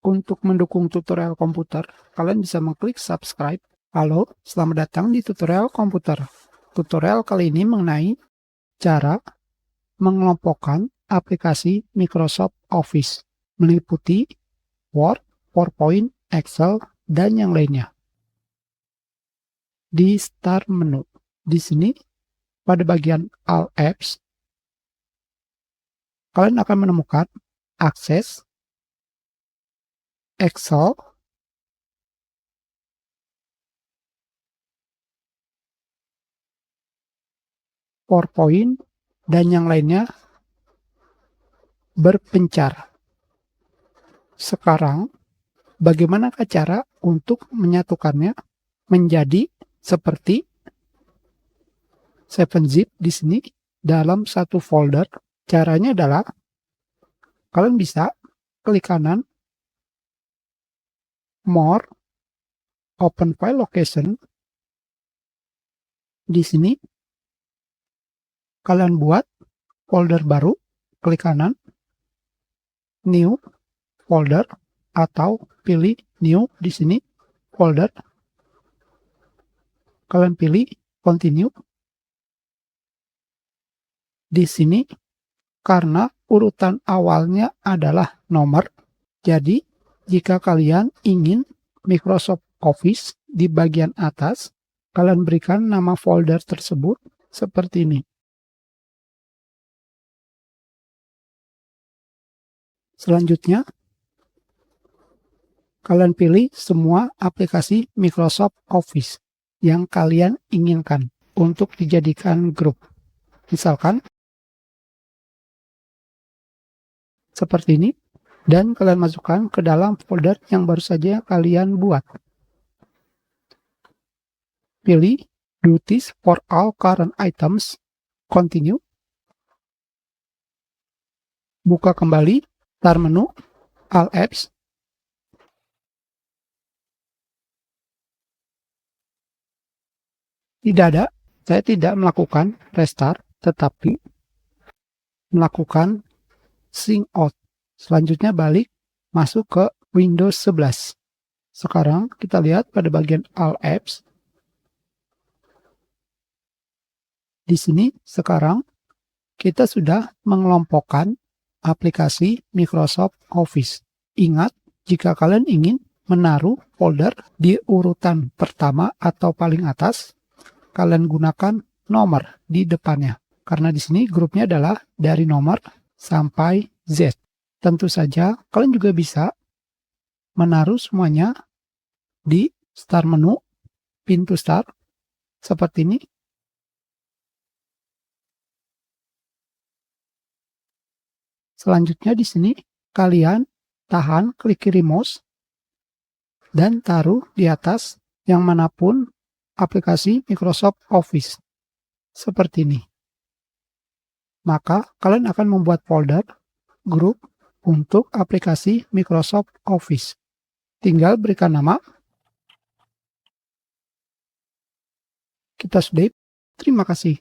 Untuk mendukung tutorial komputer, kalian bisa mengklik subscribe. Halo, selamat datang di tutorial komputer. Tutorial kali ini mengenai cara mengelompokkan aplikasi Microsoft Office, meliputi Word, PowerPoint, Excel, dan yang lainnya. Di Start menu, di sini pada bagian All Apps, kalian akan menemukan Akses, Excel, PowerPoint, dan yang lainnya berpencar. Sekarang, bagaimana cara untuk menyatukannya menjadi seperti 7-zip di sini dalam satu folder? Caranya adalah kalian bisa klik kanan, More, Open File Location. Di sini kalian buat folder baru, klik kanan, New Folder, atau pilih New di sini folder. Kalian pilih Continue. Di sini karena urutan awalnya adalah nomor, jadi jika kalian ingin Microsoft Office di bagian atas, kalian berikan nama folder tersebut seperti ini. Selanjutnya, kalian pilih semua aplikasi Microsoft Office yang kalian inginkan untuk dijadikan grup. Misalkan seperti ini, dan kalian masukkan ke dalam folder yang baru saja kalian buat. Pilih Duties for all current items, Continue. Buka kembali Start menu, All Apps. Tidak ada, saya tidak melakukan restart, tetapi melakukan Sign out. Selanjutnya balik masuk ke Windows 11. Sekarang kita lihat pada bagian All Apps. Di sini sekarang kita sudah mengelompokkan aplikasi Microsoft Office. Ingat, jika kalian ingin menaruh folder di urutan pertama atau paling atas, kalian gunakan nomor di depannya. Karena di sini grupnya adalah dari nomor sampai Z. Tentu saja kalian juga bisa menaruh semuanya di Start menu, pintu Start, seperti ini. Selanjutnya di sini kalian tahan klik kiri mouse dan taruh di atas yang manapun aplikasi Microsoft Office. Seperti ini. Maka kalian akan membuat folder grup untuk aplikasi Microsoft Office. Tinggal berikan nama. Kita save. Terima kasih.